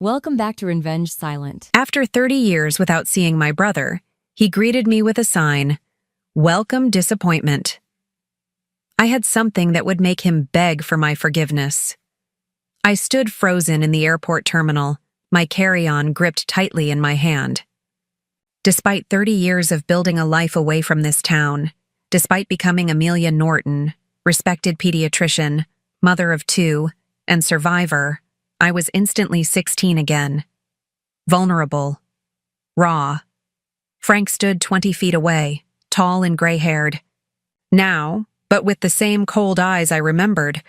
Welcome back to Revenge Silent. After 30 years without seeing my brother, he greeted me with a sign, "Welcome, disappointment." I had something that would make him beg for my forgiveness. I stood frozen in the airport terminal, my carry-on gripped tightly in my hand. Despite 30 years of building a life away from this town, despite becoming Amelia Norton, respected pediatrician, mother of 2, and survivor, I was instantly 16 again. Vulnerable. Raw. Frank stood 20 feet away, tall and gray-haired. Now, but with the same cold eyes I remembered,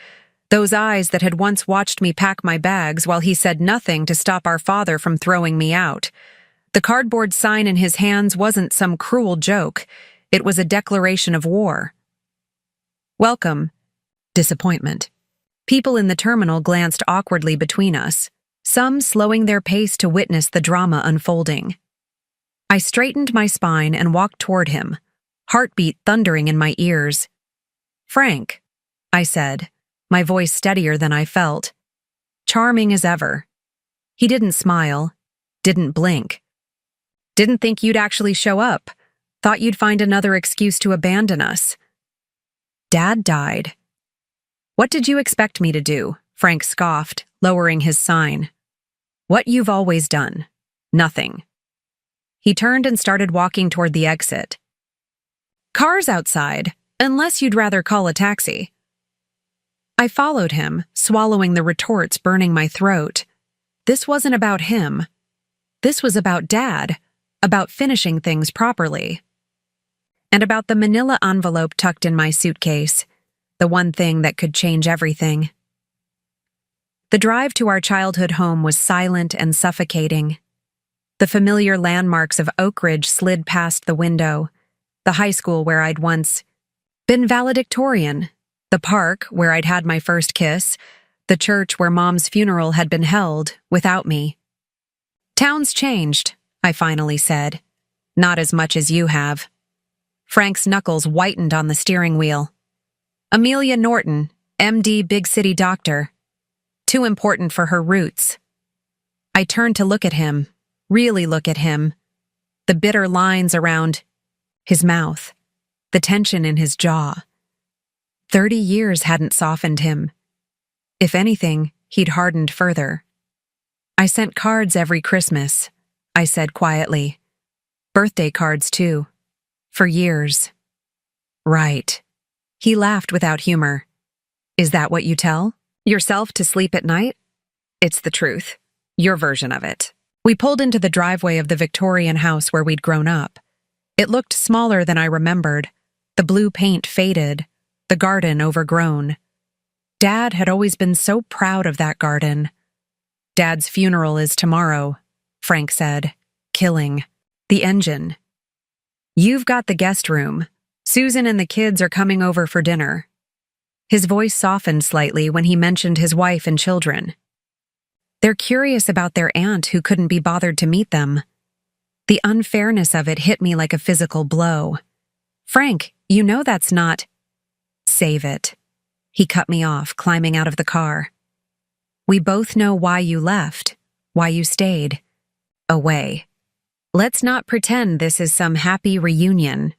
those eyes that had once watched me pack my bags while he said nothing to stop our father from throwing me out. The cardboard sign in his hands wasn't some cruel joke. It was a declaration of war. Welcome, disappointment. People in the terminal glanced awkwardly between us, some slowing their pace to witness the drama unfolding. I straightened my spine and walked toward him, heartbeat thundering in my ears. "Frank," I said, my voice steadier than I felt. Charming as ever. He didn't smile, didn't blink. "Didn't think you'd actually show up. Thought you'd find another excuse to abandon us." "Dad died." "What did you expect me to do?" Frank scoffed, lowering his sign. "What you've always done. Nothing." He turned and started walking toward the exit. "Cars outside, unless you'd rather call a taxi." I followed him, swallowing the retorts burning my throat. This wasn't about him. This was about Dad, about finishing things properly. And about the manila envelope tucked in my suitcase, the one thing that could change everything. The drive to our childhood home was silent and suffocating. The familiar landmarks of Oak Ridge slid past the window, the high school where I'd once been valedictorian, the park where I'd had my first kiss, the church where Mom's funeral had been held without me. "Town's changed," I finally said. "Not as much as you have." Frank's knuckles whitened on the steering wheel. "Amelia Norton, MD big city doctor. Too important for her roots." I turned to look at him, really look at him. The bitter lines around his mouth, the tension in his jaw. 30 years hadn't softened him. If anything, he'd hardened further. "I sent cards every Christmas," I said quietly. "Birthday cards, too. For years." "Right." He laughed without humor. "Is that what you tell yourself to sleep at night?" "It's the truth. Your version of it." We pulled into the driveway of the Victorian house where we'd grown up. It looked smaller than I remembered. The blue paint faded, the garden overgrown. Dad had always been so proud of that garden. "Dad's funeral is tomorrow," Frank said, killing the engine. "You've got the guest room. Susan and the kids are coming over for dinner." His voice softened slightly when he mentioned his wife and children. "They're curious about their aunt who couldn't be bothered to meet them." The unfairness of it hit me like a physical blow. "Frank, you know that's not—" "Save it." He cut me off, climbing out of the car. "We both know why you left, why you stayed. Away. Let's not pretend this is some happy reunion."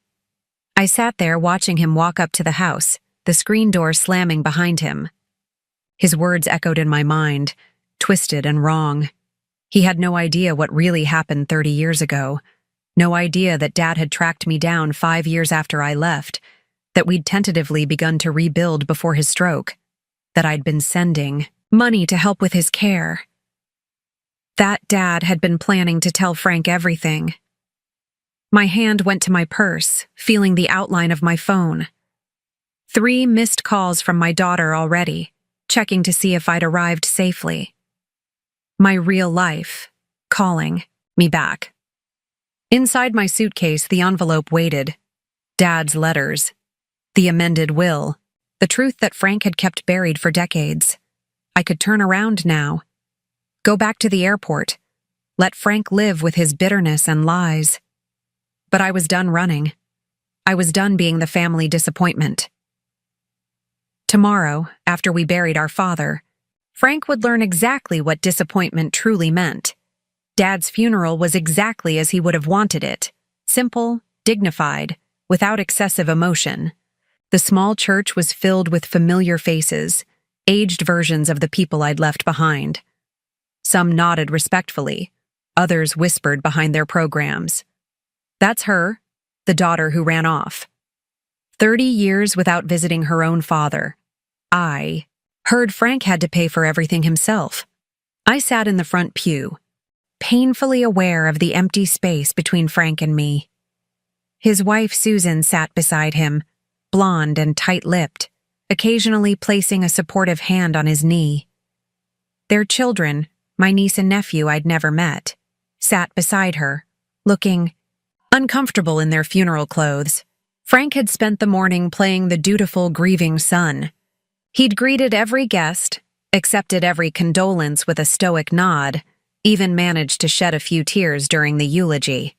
I sat there watching him walk up to the house, the screen door slamming behind him. His words echoed in my mind, twisted and wrong. He had no idea what really happened 30 years ago. No idea that Dad had tracked me down 5 years after I left, that we'd tentatively begun to rebuild before his stroke, that I'd been sending money to help with his care. That Dad had been planning to tell Frank everything. My hand went to my purse, feeling the outline of my phone. 3 missed calls from my daughter already, checking to see if I'd arrived safely. My real life, calling me back. Inside my suitcase, the envelope waited. Dad's letters. The amended will. The truth that Frank had kept buried for decades. I could turn around now. Go back to the airport. Let Frank live with his bitterness and lies. But I was done running. I was done being the family disappointment. Tomorrow, after we buried our father, Frank would learn exactly what disappointment truly meant. Dad's funeral was exactly as he would have wanted it. Simple, dignified, without excessive emotion. The small church was filled with familiar faces, aged versions of the people I'd left behind. Some nodded respectfully, others whispered behind their programs. That's her, the daughter who ran off. 30 years without visiting her own father. I heard Frank had to pay for everything himself. I sat in the front pew, painfully aware of the empty space between Frank and me. His wife Susan sat beside him, blonde and tight-lipped, occasionally placing a supportive hand on his knee. Their children, my niece and nephew I'd never met, sat beside her, looking uncomfortable in their funeral clothes. Frank had spent the morning playing the dutiful, grieving son. He'd greeted every guest, accepted every condolence with a stoic nod, even managed to shed a few tears during the eulogy.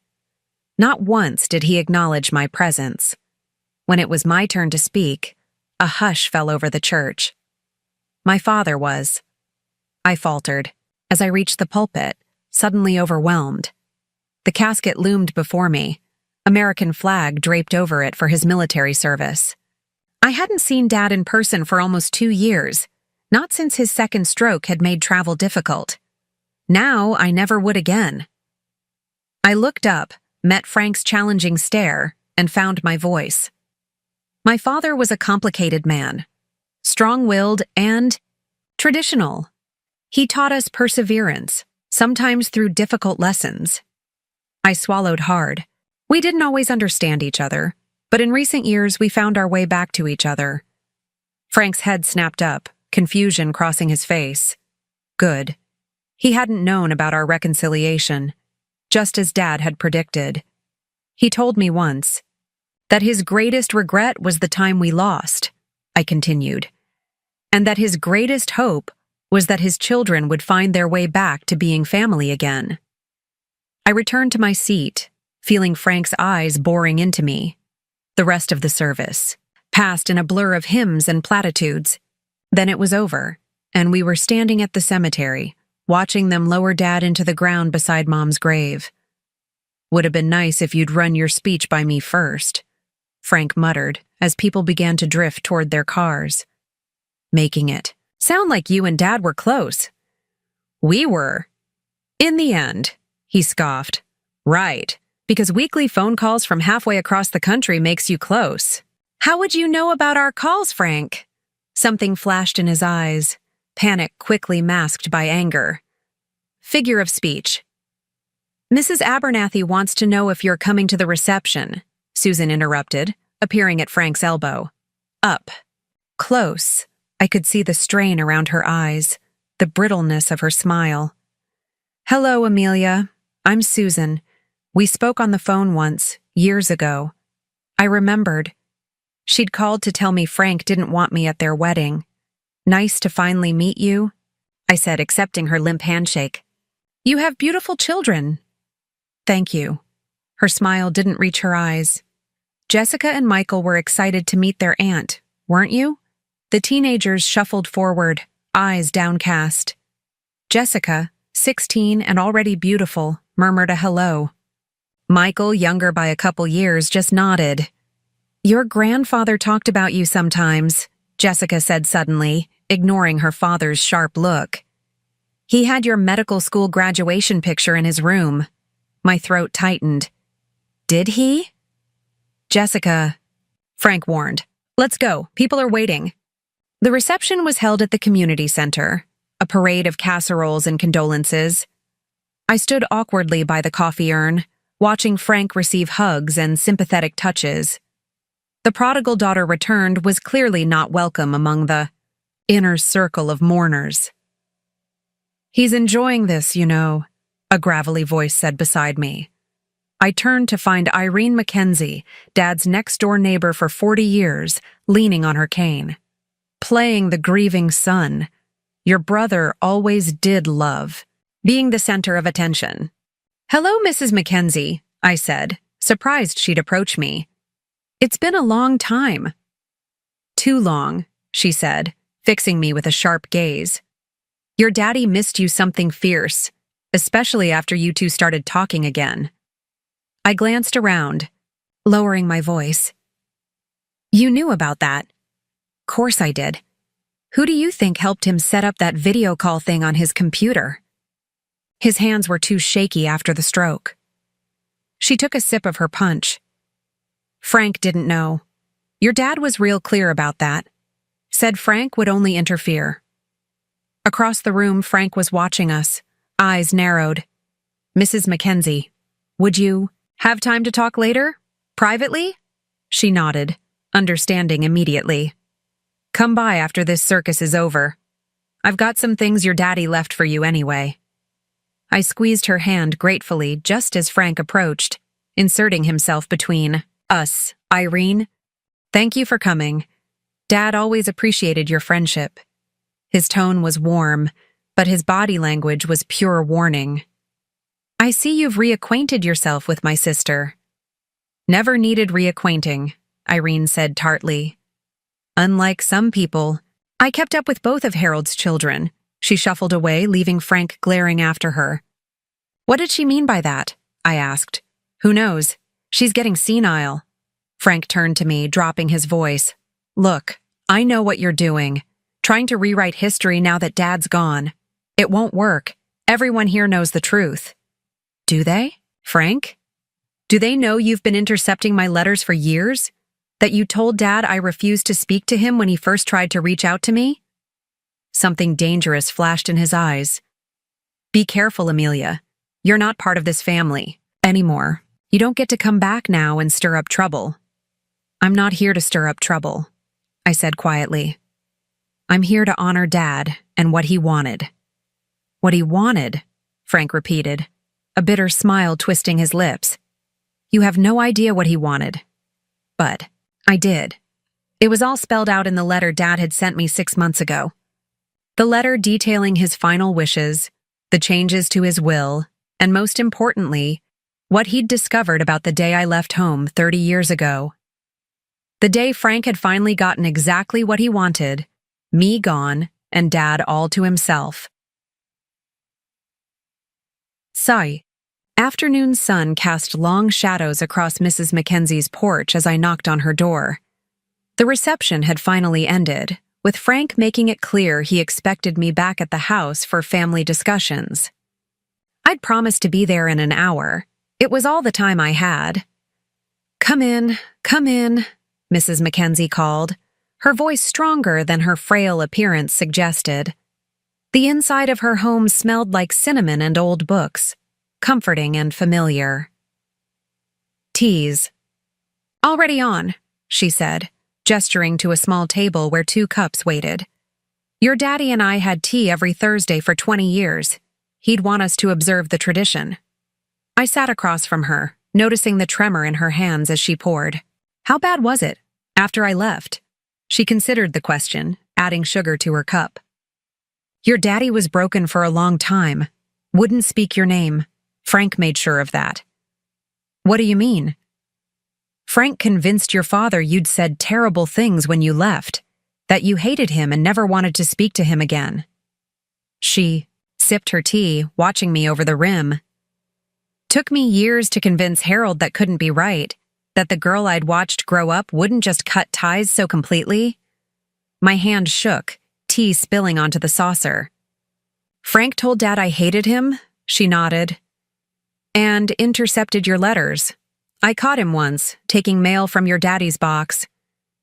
Not once did he acknowledge my presence. When it was my turn to speak, a hush fell over the church. My father was. I faltered, as I reached the pulpit, suddenly overwhelmed. The casket loomed before me, American flag draped over it for his military service. I hadn't seen Dad in person for almost 2 years, not since his second stroke had made travel difficult. Now I never would again. I looked up, met Frank's challenging stare, and found my voice. My father was a complicated man, strong-willed and traditional. He taught us perseverance, sometimes through difficult lessons. I swallowed hard. We didn't always understand each other, but in recent years we found our way back to each other. Frank's head snapped up, confusion crossing his face. Good. He hadn't known about our reconciliation, just as Dad had predicted. He told me once that his greatest regret was the time we lost, I continued, and that his greatest hope was that his children would find their way back to being family again. I returned to my seat, feeling Frank's eyes boring into me. The rest of the service passed in a blur of hymns and platitudes. Then it was over, and we were standing at the cemetery, watching them lower Dad into the ground beside Mom's grave. Would have been nice if you'd run your speech by me first, Frank muttered as people began to drift toward their cars. Making it sound like you and Dad were close. We were. In the end, he scoffed. Right, because weekly phone calls from halfway across the country makes you close. How would you know about our calls, Frank? Something flashed in his eyes, panic quickly masked by anger. Figure of speech. Mrs. Abernathy wants to know if you're coming to the reception, Susan interrupted, appearing at Frank's elbow. Up. Close. I could see the strain around her eyes, the brittleness of her smile. Hello, Amelia. I'm Susan. We spoke on the phone once, years ago. I remembered. She'd called to tell me Frank didn't want me at their wedding. Nice to finally meet you, I said, accepting her limp handshake. You have beautiful children. Thank you. Her smile didn't reach her eyes. Jessica and Michael were excited to meet their aunt, weren't you? The teenagers shuffled forward, eyes downcast. Jessica, 16 and already beautiful, murmured a hello. Michael, younger by a couple years, just nodded. Your grandfather talked about you sometimes, Jessica said suddenly, ignoring her father's sharp look. He had your medical school graduation picture in his room. My throat tightened. Did he? Jessica, Frank warned. Let's go, people are waiting. The reception was held at the community center, a parade of casseroles and condolences. I stood awkwardly by the coffee urn, watching Frank receive hugs and sympathetic touches. The prodigal daughter returned was clearly not welcome among the inner circle of mourners. He's enjoying this, you know, a gravelly voice said beside me. I turned to find Irene Mackenzie, Dad's next-door neighbor for 40 years, leaning on her cane. Playing the grieving son. Your brother always did love being the center of attention. Hello, Mrs. Mackenzie, I said, surprised she'd approach me. It's been a long time. Too long, she said, fixing me with a sharp gaze. Your daddy missed you something fierce, especially after you two started talking again. I glanced around, lowering my voice. You knew about that. Course I did. Who do you think helped him set up that video call thing on his computer? His hands were too shaky after the stroke. She took a sip of her punch. Frank didn't know. Your dad was real clear about that. Said Frank would only interfere. Across the room, Frank was watching us, eyes narrowed. Mrs. Mackenzie, would you have time to talk later? Privately? She nodded, understanding immediately. Come by after this circus is over. I've got some things your daddy left for you anyway. I squeezed her hand gratefully just as Frank approached, inserting himself between us. Irene, thank you for coming. Dad always appreciated your friendship. His tone was warm, but his body language was pure warning. I see you've reacquainted yourself with my sister. Never needed reacquainting, Irene said tartly. Unlike some people, I kept up with both of Harold's children. She shuffled away, leaving Frank glaring after her. What did she mean by that? I asked. Who knows? She's getting senile. Frank turned to me, dropping his voice. Look, I know what you're doing. Trying to rewrite history now that Dad's gone. It won't work. Everyone here knows the truth. Do they? Frank? Do they know you've been intercepting my letters for years? That you told Dad I refused to speak to him when he first tried to reach out to me? Something dangerous flashed in his eyes. Be careful, Amelia. You're not part of this family anymore. You don't get to come back now and stir up trouble. I'm not here to stir up trouble, I said quietly. I'm here to honor Dad and what he wanted. What he wanted, Frank repeated, a bitter smile twisting his lips. You have no idea what he wanted. But I did. It was all spelled out in the letter Dad had sent me 6 months ago. The letter detailing his final wishes, the changes to his will, and most importantly, what he'd discovered about the day I left home 30 years ago. The day Frank had finally gotten exactly what he wanted, me gone, and Dad all to himself. Sigh. Afternoon sun cast long shadows across Mrs. Mackenzie's porch as I knocked on her door. The reception had finally ended, with Frank making it clear he expected me back at the house for family discussions. I'd promised to be there in an hour. It was all the time I had. Come in, Mrs. Mackenzie called, her voice stronger than her frail appearance suggested. The inside of her home smelled like cinnamon and old books, comforting and familiar. Teas. Already on, she said, gesturing to a small table where 2 cups waited. Your daddy and I had tea every Thursday for 20 years. He'd want us to observe the tradition. I sat across from her, noticing the tremor in her hands as she poured. How bad was it, after I left? She considered the question, adding sugar to her cup. Your daddy was broken for a long time. Wouldn't speak your name. Frank made sure of that. What do you mean? Frank convinced your father you'd said terrible things when you left, that you hated him and never wanted to speak to him again. She sipped her tea, watching me over the rim. Took me years to convince Harold that couldn't be right, that the girl I'd watched grow up wouldn't just cut ties so completely. My hand shook, tea spilling onto the saucer. Frank told Dad I hated him, she nodded, and intercepted your letters. I caught him once, taking mail from your daddy's box.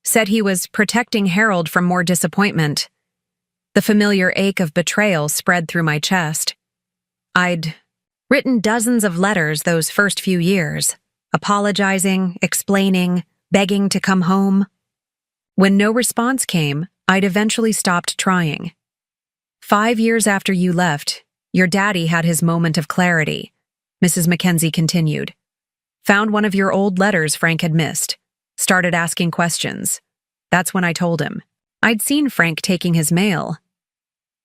Said he was protecting Harold from more disappointment. The familiar ache of betrayal spread through my chest. I'd written dozens of letters those first few years, apologizing, explaining, begging to come home. When no response came, I'd eventually stopped trying. 5 years after you left, your daddy had his moment of clarity, Mrs. Mackenzie continued. Found one of your old letters Frank had missed. Started asking questions. That's when I told him. I'd seen Frank taking his mail.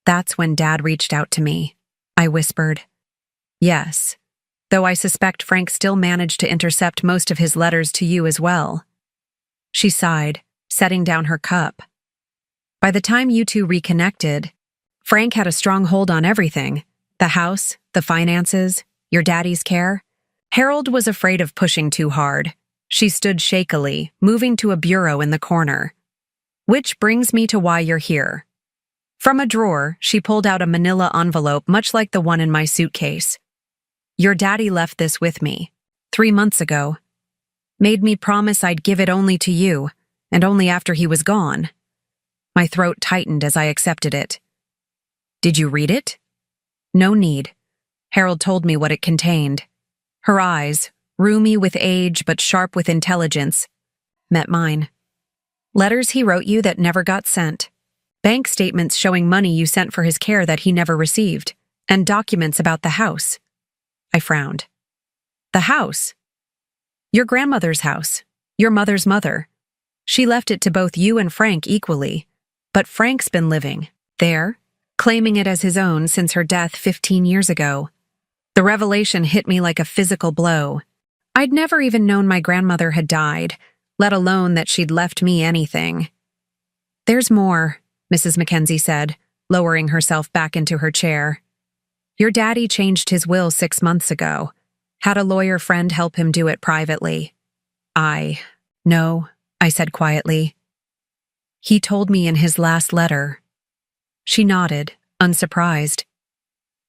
That's when Dad reached out to me, I whispered. Yes, though I suspect Frank still managed to intercept most of his letters to you as well. She sighed, setting down her cup. By the time you two reconnected, Frank had a strong hold on everything: the house, the finances, your daddy's care. Harold was afraid of pushing too hard. She stood shakily, moving to a bureau in the corner. Which brings me to why you're here. From a drawer, she pulled out a manila envelope much like the one in my suitcase. Your daddy left this with me 3 months ago. Made me promise I'd give it only to you, and only after he was gone. My throat tightened as I accepted it. Did you read it? No need. Harold told me what it contained. Her eyes, roomy with age but sharp with intelligence, met mine. Letters he wrote you that never got sent. Bank statements showing money you sent for his care that he never received. And documents about the house. I frowned. The house? Your grandmother's house. Your mother's mother. She left it to both you and Frank equally. But Frank's been living there, claiming it as his own since her death 15 years ago. The revelation hit me like a physical blow. I'd never even known my grandmother had died, let alone that she'd left me anything. There's more, Mrs. Mackenzie said, lowering herself back into her chair. Your daddy changed his will 6 months ago. Had a lawyer friend help him do it privately. No, I said quietly. He told me in his last letter. She nodded, unsurprised.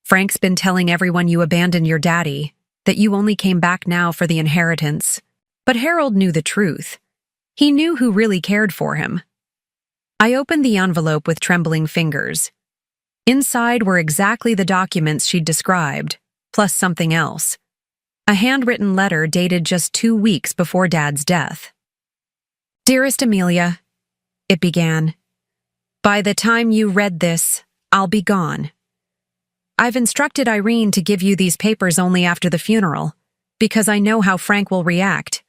Frank's been telling everyone you abandoned your daddy, that you only came back now for the inheritance. But Harold knew the truth. He knew who really cared for him. I opened the envelope with trembling fingers. Inside were exactly the documents she'd described, plus something else. A handwritten letter dated just 2 weeks before Dad's death. Dearest Amelia, it began. By the time you read this, I'll be gone. I've instructed Irene to give you these papers only after the funeral, because I know how Frank will react.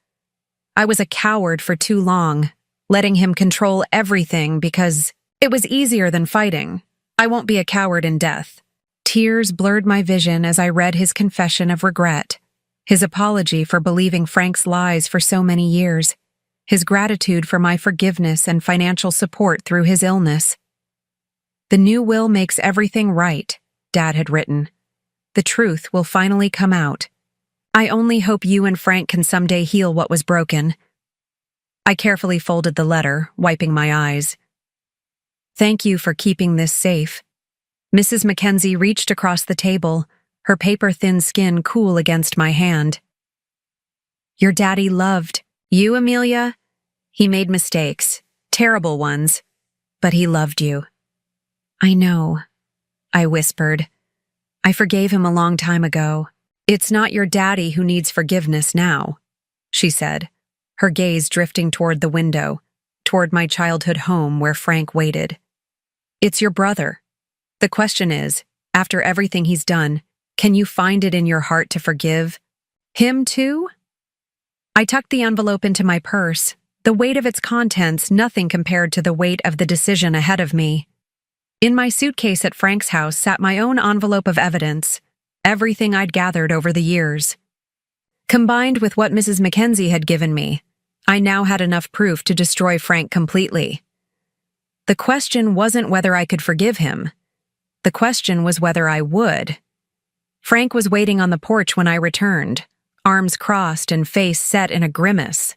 I was a coward for too long, letting him control everything because it was easier than fighting. I won't be a coward in death. Tears blurred my vision as I read his confession of regret, his apology for believing Frank's lies for so many years, his gratitude for my forgiveness and financial support through his illness. The new will makes everything right, Dad had written. The truth will finally come out. I only hope you and Frank can someday heal what was broken. I carefully folded the letter, wiping my eyes. Thank you for keeping this safe. Mrs. Mackenzie reached across the table, her paper-thin skin cool against my hand. Your daddy loved you, Amelia. He made mistakes, terrible ones, but he loved you. I know, I whispered. I forgave him a long time ago. It's not your daddy who needs forgiveness now, she said, her gaze drifting toward the window, toward my childhood home where Frank waited. It's your brother. The question is, after everything he's done, can you find it in your heart to forgive him too? I tucked the envelope into my purse, the weight of its contents nothing compared to the weight of the decision ahead of me. In my suitcase at Frank's house sat my own envelope of evidence, everything I'd gathered over the years. Combined with what Mrs. Mackenzie had given me, I now had enough proof to destroy Frank completely. The question wasn't whether I could forgive him. The question was whether I would. Frank was waiting on the porch when I returned, arms crossed and face set in a grimace.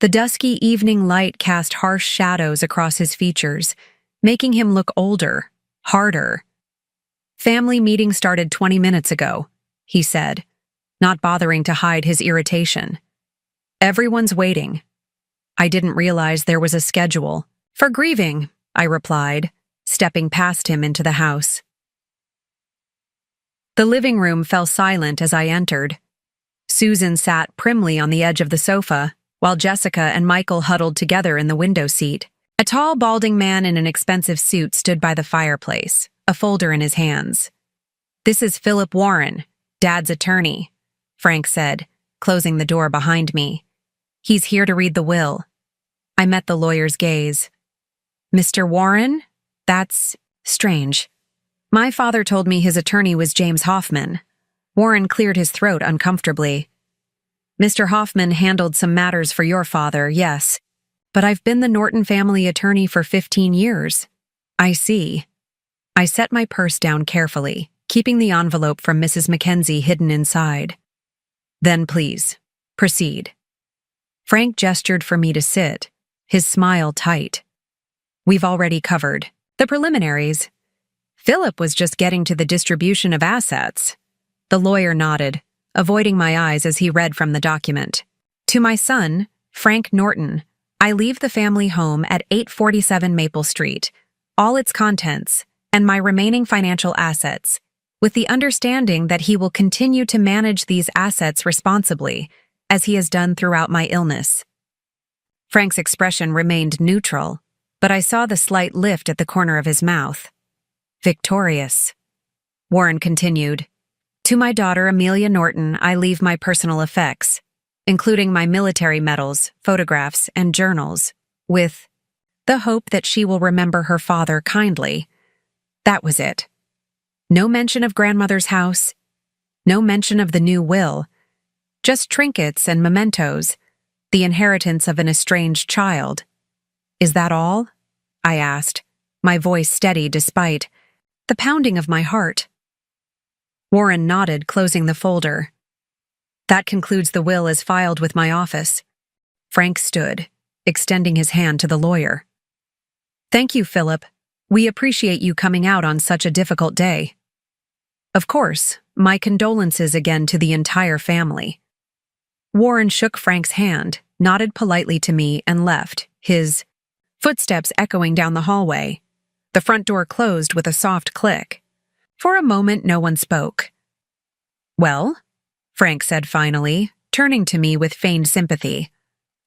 The dusky evening light cast harsh shadows across his features, making him look older, harder. Family meeting started 20 minutes ago, he said, not bothering to hide his irritation. Everyone's waiting. I didn't realize there was a schedule. For grieving, I replied, stepping past him into the house. The living room fell silent as I entered. Susan sat primly on the edge of the sofa, while Jessica and Michael huddled together in the window seat. A tall, balding man in an expensive suit stood by the fireplace, a folder in his hands. This is Philip Warren, Dad's attorney, Frank said, closing the door behind me. He's here to read the will. I met the lawyer's gaze. Mr. Warren? That's strange. My father told me his attorney was James Hoffman. Warren cleared his throat uncomfortably. Mr. Hoffman handled some matters for your father, yes, but I've been the Norton family attorney for 15 years. I see. I set my purse down carefully, keeping the envelope from Mrs. Mackenzie hidden inside. Then please, proceed. Frank gestured for me to sit, his smile tight. We've already covered the preliminaries. Philip was just getting to the distribution of assets. The lawyer nodded, avoiding my eyes as he read from the document. To my son, Frank Norton, I leave the family home at 847 Maple Street, all its contents, and my remaining financial assets, with the understanding that he will continue to manage these assets responsibly, as he has done throughout my illness. Frank's expression remained neutral, but I saw the slight lift at the corner of his mouth. Victorious. Warren continued, To my daughter Amelia Norton, I leave my personal effects, including my military medals, photographs, and journals, with the hope that she will remember her father kindly. That was it. No mention of grandmother's house, no mention of the new will, just trinkets and mementos, the inheritance of an estranged child. Is that all? I asked, my voice steady despite the pounding of my heart. Warren nodded, closing the folder. That concludes the will as filed with my office. Frank stood, extending his hand to the lawyer. Thank you, Philip. We appreciate you coming out on such a difficult day. Of course, my condolences again to the entire family. Warren shook Frank's hand, nodded politely to me, and left, his footsteps echoing down the hallway. The front door closed with a soft click. For a moment, no one spoke. Well, Frank said finally, turning to me with feigned sympathy.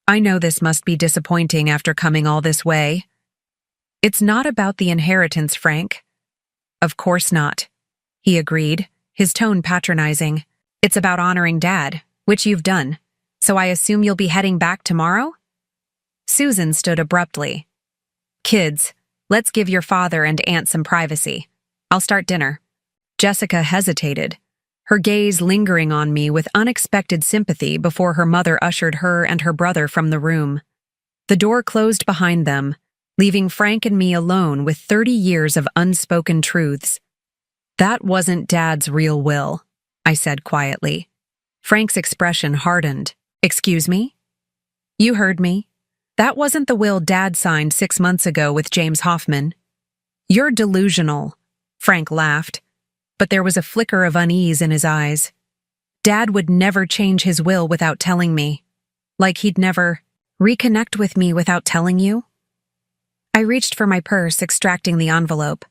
I know this must be disappointing after coming all this way. It's not about the inheritance, Frank. Of course not, he agreed, his tone patronizing. It's about honoring Dad, which you've done. So I assume you'll be heading back tomorrow? Susan stood abruptly. Kids, let's give your father and aunt some privacy. I'll start dinner. Jessica hesitated, her gaze lingering on me with unexpected sympathy before her mother ushered her and her brother from the room. The door closed behind them, leaving Frank and me alone with 30 years of unspoken truths. That wasn't Dad's real will, I said quietly. Frank's expression hardened. Excuse me? You heard me. That wasn't the will Dad signed 6 months ago with James Hoffman. You're delusional, Frank laughed, but there was a flicker of unease in his eyes. Dad would never change his will without telling me. Like he'd never reconnect with me without telling you? I reached for my purse, extracting the envelope.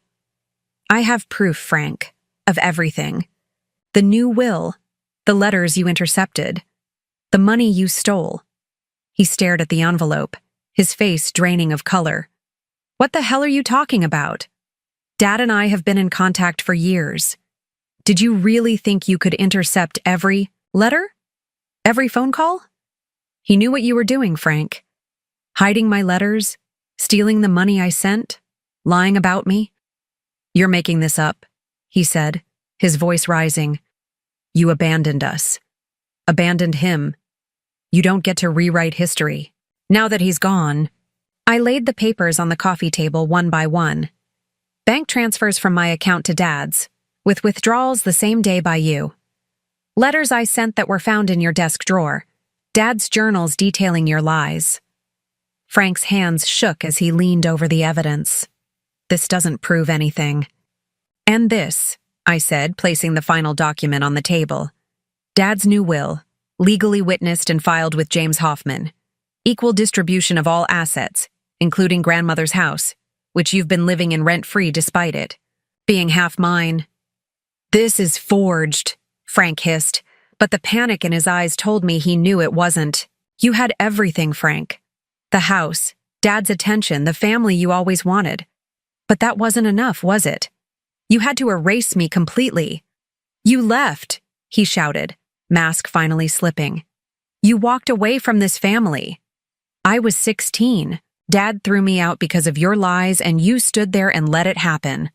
I have proof, Frank, of everything. The new will, the letters you intercepted, the money you stole. He stared at the envelope, his face draining of color. What the hell are you talking about? Dad and I have been in contact for years. Did you really think you could intercept every letter? Every phone call? He knew what you were doing, Frank. Hiding my letters, stealing the money I sent, lying about me. You're making this up, he said, his voice rising. You abandoned us. Abandoned him. You don't get to rewrite history. Now that he's gone, I laid the papers on the coffee table one by one. Bank transfers from my account to Dad's, with withdrawals the same day by you. Letters I sent that were found in your desk drawer. Dad's journals detailing your lies. Frank's hands shook as he leaned over the evidence. This doesn't prove anything. And this, I said, placing the final document on the table. Dad's new will, legally witnessed and filed with James Hoffman. Equal distribution of all assets, including grandmother's house, which you've been living in rent-free despite it, being half mine. This is forged, Frank hissed, but the panic in his eyes told me he knew it wasn't. You had everything, Frank. The house, Dad's attention, the family you always wanted. But that wasn't enough, was it? You had to erase me completely. You left, he shouted, mask finally slipping. You walked away from this family. I was 16. Dad threw me out because of your lies, and you stood there and let it happen.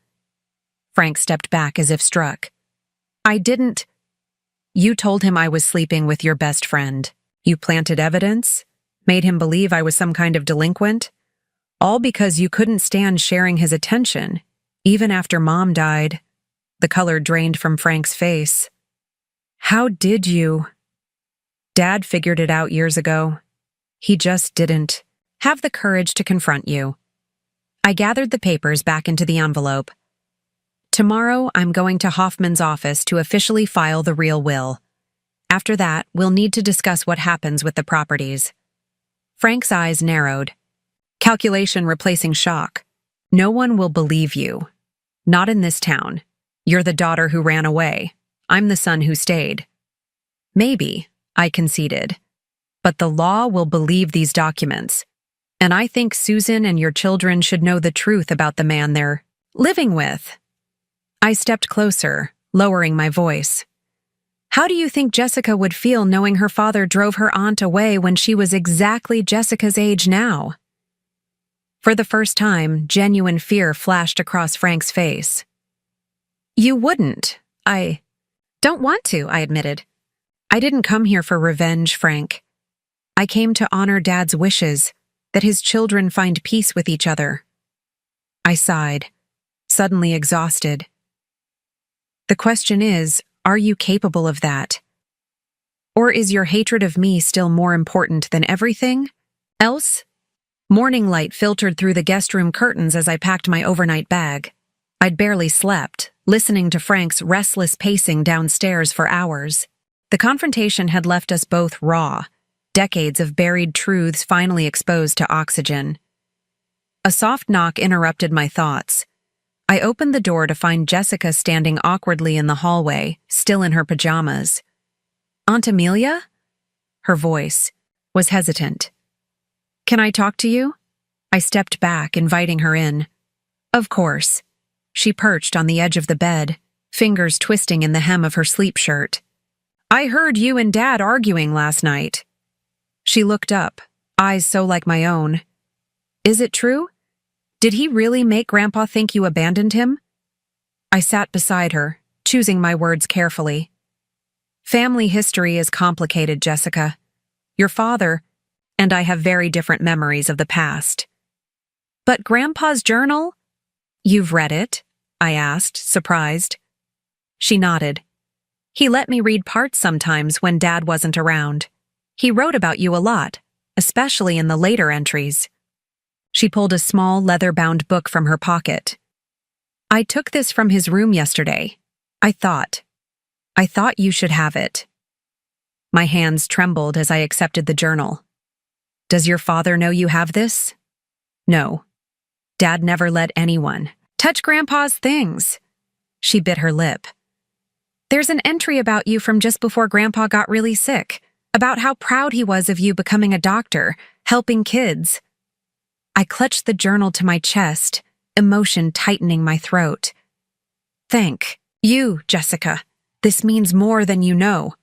Frank stepped back as if struck. I didn't. You told him I was sleeping with your best friend. You planted evidence, made him believe I was some kind of delinquent, all because you couldn't stand sharing his attention, Even after Mom died, the color drained from Frank's face. How did you? Dad figured it out years ago. He just didn't have the courage to confront you. I gathered the papers back into the envelope. Tomorrow, I'm going to Hoffman's office to officially file the real will. After that, we'll need to discuss what happens with the properties. Frank's eyes narrowed. Calculation replacing shock. No one will believe you. Not in this town. You're the daughter who ran away. I'm the son who stayed. Maybe, I conceded. But the law will believe these documents. And I think Susan and your children should know the truth about the man they're living with. I stepped closer, lowering my voice. How do you think Jessica would feel knowing her father drove her aunt away when she was exactly Jessica's age now? For the first time, genuine fear flashed across Frank's face. You wouldn't. I don't want to, I admitted. I didn't come here for revenge, Frank. I came to honor Dad's wishes, that his children find peace with each other. I sighed, suddenly exhausted. The question is, are you capable of that? Or is your hatred of me still more important than everything else? Morning light filtered through the guest room curtains as I packed my overnight bag. I'd barely slept, listening to Frank's restless pacing downstairs for hours. The confrontation had left us both raw, decades of buried truths finally exposed to oxygen. A soft knock interrupted my thoughts. I opened the door to find Jessica standing awkwardly in the hallway, still in her pajamas. Aunt Amelia? Her voice was hesitant. Can I talk to you? I stepped back, inviting her in. Of course. She perched on the edge of the bed, fingers twisting in the hem of her sleep shirt. I heard you and Dad arguing last night. She looked up, eyes so like my own. Is it true? Did he really make Grandpa think you abandoned him? I sat beside her, choosing my words carefully. Family history is complicated, Jessica. Your father and I have very different memories of the past. But Grandpa's journal? You've read it? I asked, surprised. She nodded. He let me read parts sometimes when Dad wasn't around. He wrote about you a lot, especially in the later entries. She pulled a small leather-bound book from her pocket. I took this from his room yesterday. I thought you should have it. My hands trembled as I accepted the journal. Does your father know you have this? No. Dad never let anyone touch Grandpa's things. She bit her lip. There's an entry about you from just before Grandpa got really sick, about how proud he was of you becoming a doctor, helping kids. I clutched the journal to my chest, emotion tightening my throat. Thank you, Jessica. This means more than you know.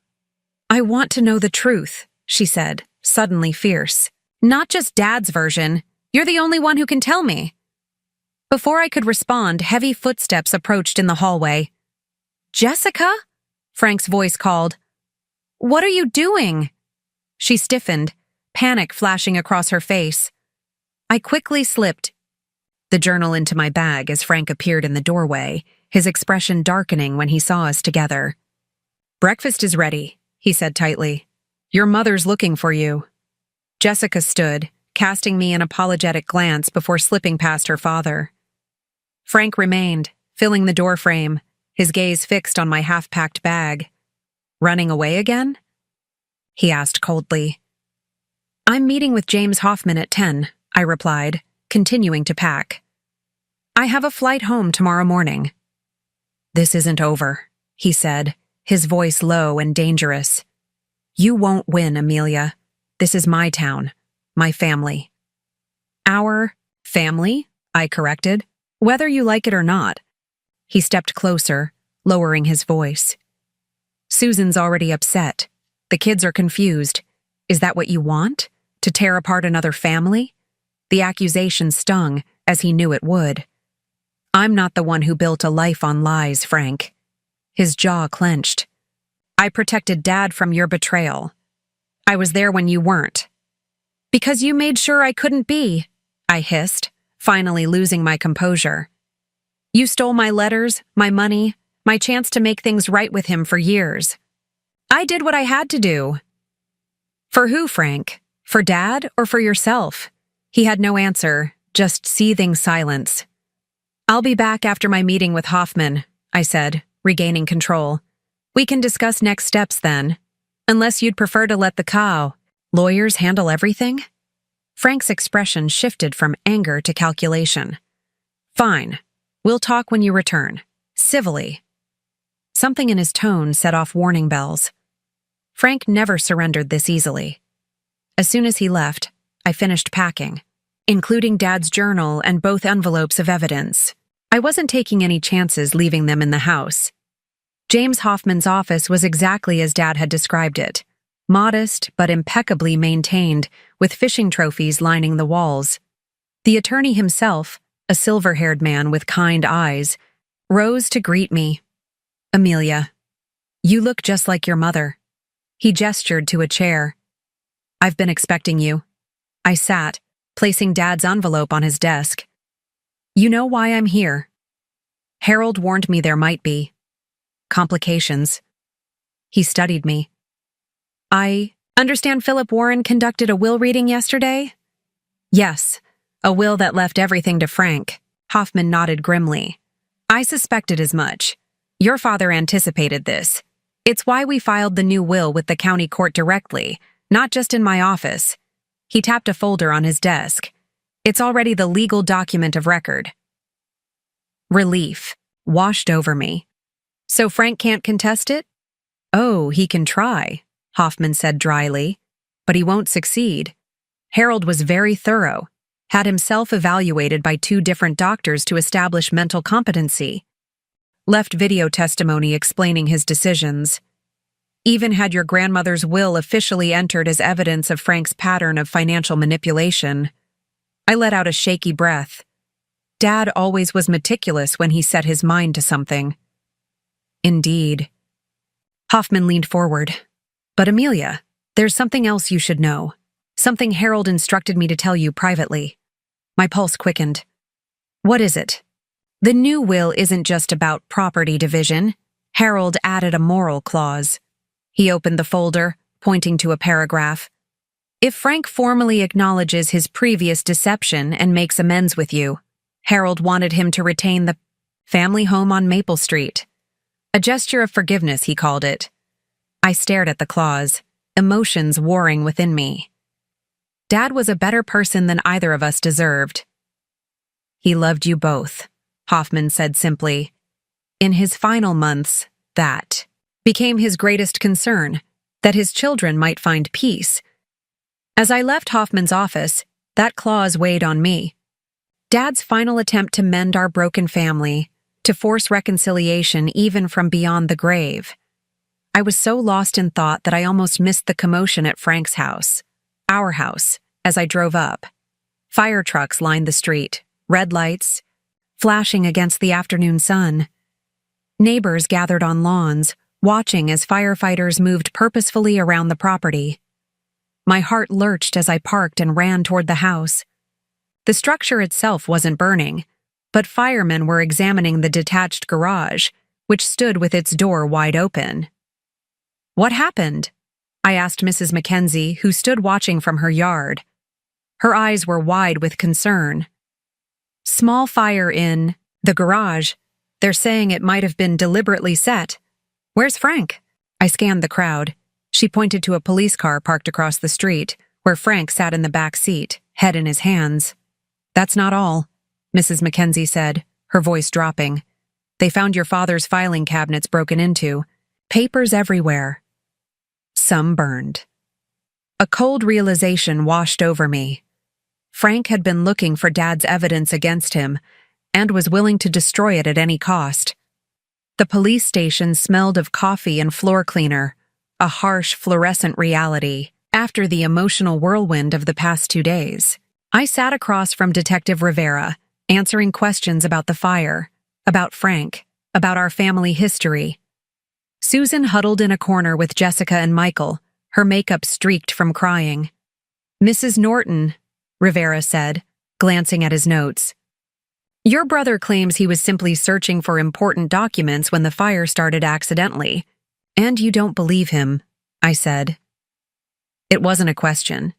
I want to know the truth, she said, suddenly fierce. Not just Dad's version. You're the only one who can tell me. Before I could respond, heavy footsteps approached in the hallway. Jessica? Frank's voice called. What are you doing? She stiffened, panic flashing across her face. I quickly slipped the journal into my bag as Frank appeared in the doorway, his expression darkening when he saw us together. Breakfast is ready, he said tightly. Your mother's looking for you. Jessica stood, casting me an apologetic glance before slipping past her father. Frank remained, filling the doorframe, his gaze fixed on my half-packed bag. Running away again? He asked coldly. I'm meeting with James Hoffman at 10, I replied, continuing to pack. I have a flight home tomorrow morning. This isn't over, he said, his voice low and dangerous. You won't win, Amelia. This is my town, my family. Our family? I corrected. Whether you like it or not. He stepped closer, lowering his voice. Susan's already upset. The kids are confused. Is that what you want? To tear apart another family? The accusation stung, as he knew it would. I'm not the one who built a life on lies, Frank. His jaw clenched. I protected Dad from your betrayal. I was there when you weren't. Because you made sure I couldn't be, I hissed, finally losing my composure. You stole my letters, my money, my chance to make things right with him for years. I did what I had to do. For who, Frank? For Dad or for yourself? He had no answer, just seething silence. I'll be back after my meeting with Hoffman, I said, regaining control. We can discuss next steps then. Unless you'd prefer to let the lawyers handle everything? Frank's expression shifted from anger to calculation. Fine. We'll talk when you return. Civilly. Something in his tone set off warning bells. Frank never surrendered this easily. As soon as he left, I finished packing, including Dad's journal and both envelopes of evidence. I wasn't taking any chances leaving them in the house. James Hoffman's office was exactly as Dad had described it. Modest but impeccably maintained, with fishing trophies lining the walls. The attorney himself, a silver-haired man with kind eyes, rose to greet me. Amelia, you look just like your mother. He gestured to a chair. I've been expecting you. I sat, placing Dad's envelope on his desk. You know why I'm here. Harold warned me there might be complications. He studied me. I understand Philip Warren conducted a will reading yesterday? Yes, a will that left everything to Frank. Hoffman nodded grimly. I suspected as much. Your father anticipated this. It's why we filed the new will with the county court directly, not just in my office. He tapped a folder on his desk. It's already the legal document of record. Relief washed over me. So Frank can't contest it? Oh, he can try, Hoffman said dryly, but he won't succeed. Harold was very thorough, had himself evaluated by 2 different doctors to establish mental competency. Left video testimony explaining his decisions. Even had your grandmother's will officially entered as evidence of Frank's pattern of financial manipulation. I let out a shaky breath. Dad always was meticulous when he set his mind to something. Indeed. Hoffman leaned forward. But Amelia, there's something else you should know. Something Harold instructed me to tell you privately. My pulse quickened. What is it? The new will isn't just about property division. Harold added a moral clause. He opened the folder, pointing to a paragraph. If Frank formally acknowledges his previous deception and makes amends with you, Harold wanted him to retain the family home on Maple Street. A gesture of forgiveness, he called it. I stared at the clause, emotions warring within me. Dad was a better person than either of us deserved. He loved you both, Hoffman said simply. In his final months, that became his greatest concern, that his children might find peace. As I left Hoffman's office, that clause weighed on me. Dad's final attempt to mend our broken family, to force reconciliation even from beyond the grave. I was so lost in thought that I almost missed the commotion at Frank's house, our house, as I drove up. Fire trucks lined the street, red lights, flashing against the afternoon sun. Neighbors gathered on lawns, watching as firefighters moved purposefully around the property. My heart lurched as I parked and ran toward the house. The structure itself wasn't burning, but firemen were examining the detached garage, which stood with its door wide open. What happened? I asked Mrs. Mackenzie, who stood watching from her yard. Her eyes were wide with concern. Small fire in the garage. They're saying it might have been deliberately set. Where's Frank? I scanned the crowd. She pointed to a police car parked across the street, where Frank sat in the back seat, head in his hands. That's not all, Mrs. Mackenzie said, her voice dropping. They found your father's filing cabinets broken into, papers everywhere. Some burned. A cold realization washed over me. Frank had been looking for Dad's evidence against him, and was willing to destroy it at any cost. The police station smelled of coffee and floor cleaner, a harsh fluorescent reality, after the emotional whirlwind of the past 2 days. I sat across from Detective Rivera, answering questions about the fire, about Frank, about our family history. Susan huddled in a corner with Jessica and Michael, her makeup streaked from crying. Mrs. Norton, Rivera said, glancing at his notes. Your brother claims he was simply searching for important documents when the fire started accidentally. And you don't believe him, I said. It wasn't a question.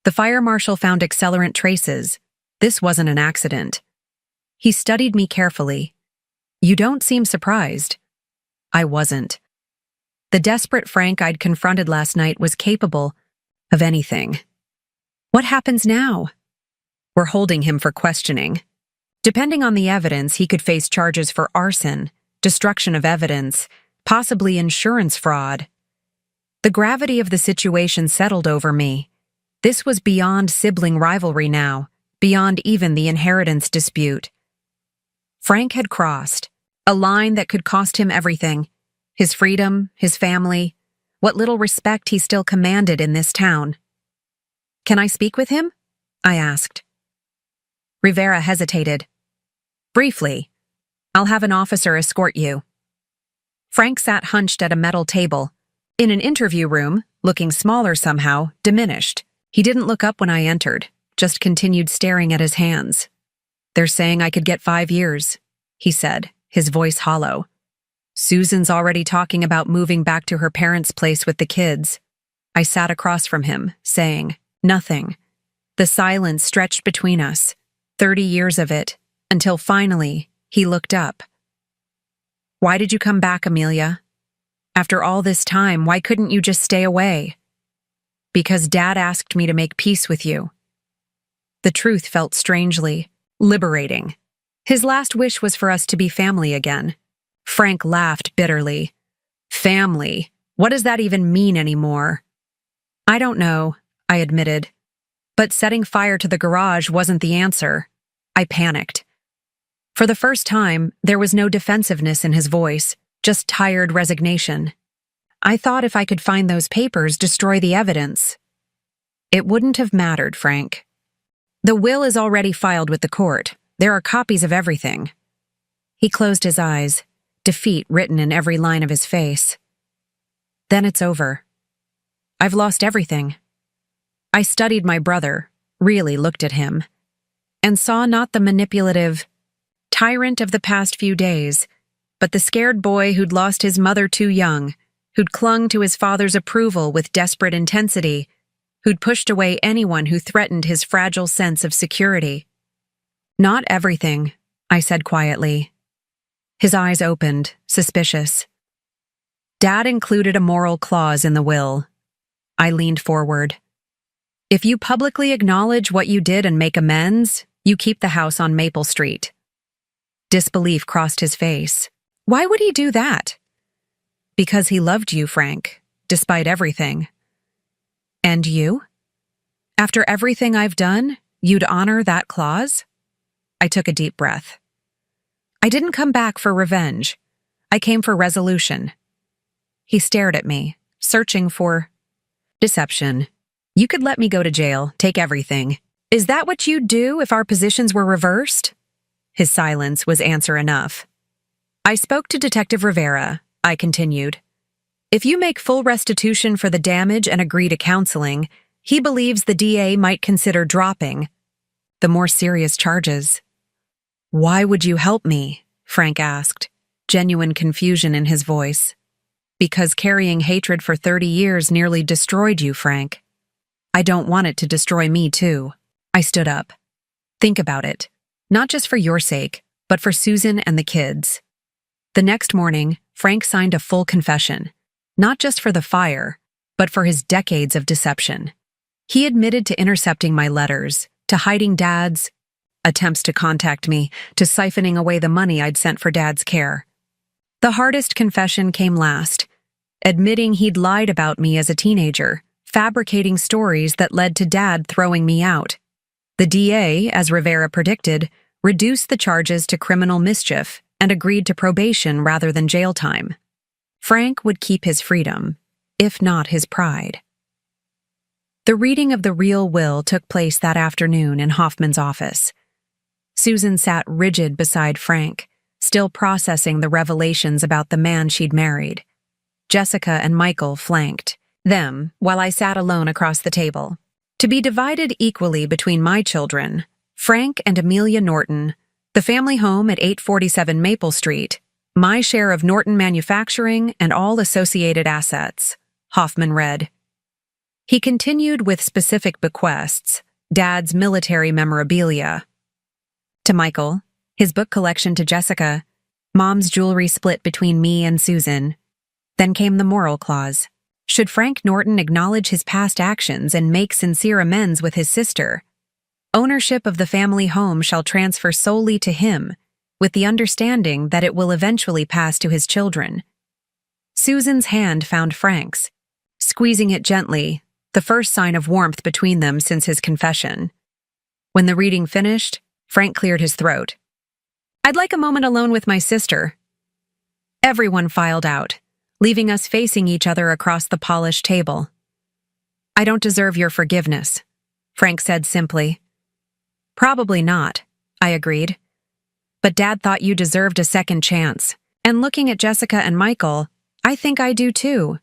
The fire marshal found accelerant traces. This wasn't an accident. He studied me carefully. You don't seem surprised. I wasn't. The desperate Frank I'd confronted last night was capable of anything. What happens now? We're holding him for questioning. Depending on the evidence, he could face charges for arson, destruction of evidence, possibly insurance fraud. The gravity of the situation settled over me. This was beyond sibling rivalry now, beyond even the inheritance dispute. Frank had crossed a line that could cost him everything: his freedom, his family, what little respect he still commanded in this town. Can I speak with him? I asked. Rivera hesitated. Briefly. I'll have an officer escort you. Frank sat hunched at a metal table, in an interview room, looking smaller somehow, diminished. He didn't look up when I entered, just continued staring at his hands. They're saying I could get 5 years, he said, his voice hollow. Susan's already talking about moving back to her parents' place with the kids. I sat across from him, saying nothing. The silence stretched between us, 30 years of it, until finally he looked up. Why did you come back, Amelia? After all this time, why couldn't you just stay away? Because Dad asked me to make peace with you. The truth felt strangely liberating. His last wish was for us to be family again. Frank laughed bitterly. Family? What does that even mean anymore? I don't know, I admitted. But setting fire to the garage wasn't the answer. I panicked. For the first time, there was no defensiveness in his voice, just tired resignation. I thought if I could find those papers, destroy the evidence. It wouldn't have mattered, Frank. The will is already filed with the court. There are copies of everything. He closed his eyes, defeat written in every line of his face. Then it's over. I've lost everything. I studied my brother, really looked at him, and saw not the manipulative tyrant of the past few days, but the scared boy who'd lost his mother too young, who'd clung to his father's approval with desperate intensity, who'd pushed away anyone who threatened his fragile sense of security. Not everything, I said quietly. His eyes opened, suspicious. Dad included a moral clause in the will. I leaned forward. If you publicly acknowledge what you did and make amends, you keep the house on Maple Street. Disbelief crossed his face. Why would he do that? Because he loved you, Frank, despite everything. And you? After everything I've done, you'd honor that clause? I took a deep breath. I didn't come back for revenge. I came for resolution. He stared at me, searching for deception. You could let me go to jail, take everything. Is that what you'd do if our positions were reversed? His silence was answer enough. I spoke to Detective Rivera, I continued. If you make full restitution for the damage and agree to counseling, he believes the DA might consider dropping the more serious charges. Why would you help me? Frank asked, genuine confusion in his voice. Because carrying hatred for 30 years nearly destroyed you, Frank. I don't want it to destroy me, too. I stood up. Think about it. Not just for your sake, but for Susan and the kids. The next morning, Frank signed a full confession, not just for the fire, but for his decades of deception. He admitted to intercepting my letters, to hiding Dad's attempts to contact me, to siphoning away the money I'd sent for Dad's care. The hardest confession came last, admitting he'd lied about me as a teenager, fabricating stories that led to Dad throwing me out. The DA, as Rivera predicted, reduced the charges to criminal mischief and agreed to probation rather than jail time. Frank would keep his freedom, if not his pride. The reading of the real will took place that afternoon in Hoffman's office. Susan sat rigid beside Frank, still processing the revelations about the man she'd married. Jessica and Michael flanked them while I sat alone across the table. To be divided equally between my children, Frank and Amelia Norton, The family home at 847 Maple Street, my share of Norton Manufacturing and all associated assets, Hoffman read. He continued with specific bequests, Dad's military memorabilia. To Michael, his book collection to Jessica, Mom's jewelry split between me and Susan. Then came the moral clause. Should Frank Norton acknowledge his past actions and make sincere amends with his sister, ownership of the family home shall transfer solely to him, with the understanding that it will eventually pass to his children. Susan's hand found Frank's, squeezing it gently, the first sign of warmth between them since his confession. When the reading finished, Frank cleared his throat. "I'd like a moment alone with my sister." Everyone filed out, leaving us facing each other across the polished table. "I don't deserve your forgiveness," Frank said simply. "Probably not," I agreed. "But Dad thought you deserved a second chance, and looking at Jessica and Michael, I think I do too."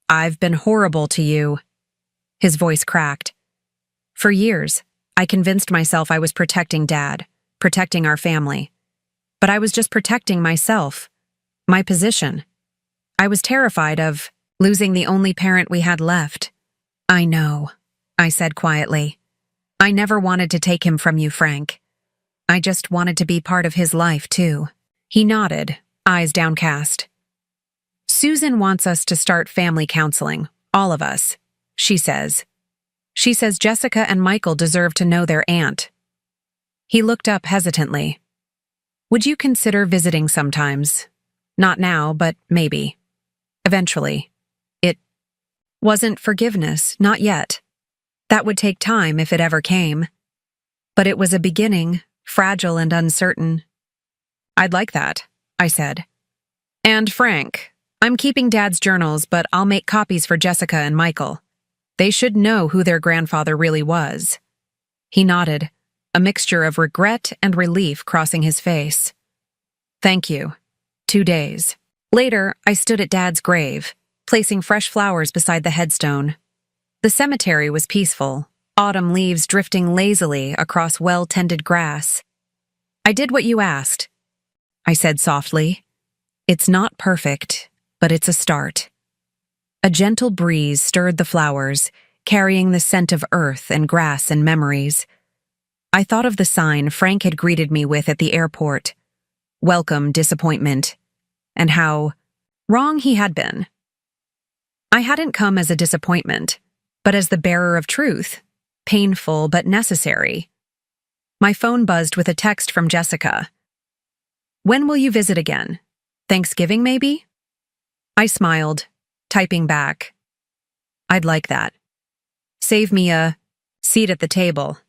"I've been horrible to you." His voice cracked. "For years, I convinced myself I was protecting Dad, protecting our family. But I was just protecting myself, my position. I was terrified of losing the only parent we had left." "I know," I said quietly. "I never wanted to take him from you, Frank. I just wanted to be part of his life, too." He nodded, eyes downcast. "Susan wants us to start family counseling, all of us, she says. She says Jessica and Michael deserve to know their aunt." He looked up hesitantly. "Would you consider visiting sometimes? Not now, but maybe. Eventually." It wasn't forgiveness, not yet. That would take time if it ever came. But it was a beginning, fragile and uncertain. "I'd like that," I said. "And Frank, I'm keeping Dad's journals, but I'll make copies for Jessica and Michael. They should know who their grandfather really was." He nodded, a mixture of regret and relief crossing his face. "Thank you. 2 days. Later, I stood at Dad's grave, placing fresh flowers beside the headstone. The cemetery was peaceful, autumn leaves drifting lazily across well-tended grass. "I did what you asked," I said softly. "It's not perfect, but it's a start." A gentle breeze stirred the flowers, carrying the scent of earth and grass and memories. I thought of the sign Frank had greeted me with at the airport. "Welcome, disappointment," and how wrong he had been. I hadn't come as a disappointment, but as the bearer of truth, painful but necessary. My phone buzzed with a text from Jessica. "When will you visit again? Thanksgiving, maybe?" I smiled, typing back. "I'd like that. Save me a seat at the table."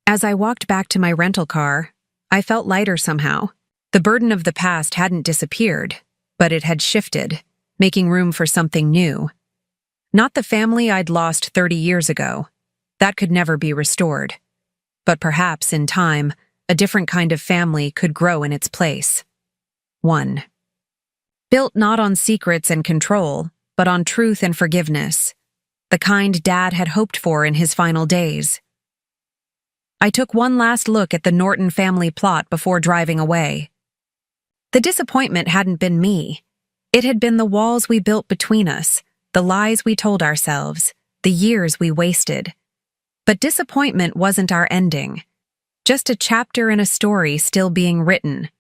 As I walked back to my rental car, I felt lighter somehow. The burden of the past hadn't disappeared, but it had shifted, making room for something new. Not the family I'd lost 30 years ago. That could never be restored. But perhaps, in time, a different kind of family could grow in its place. One. Built not on secrets and control, but on truth and forgiveness. The kind Dad had hoped for in his final days. I took one last look at the Norton family plot before driving away. The disappointment hadn't been me. It had been the walls we built between us, the lies we told ourselves, the years we wasted. But disappointment wasn't our ending. Just a chapter in a story still being written.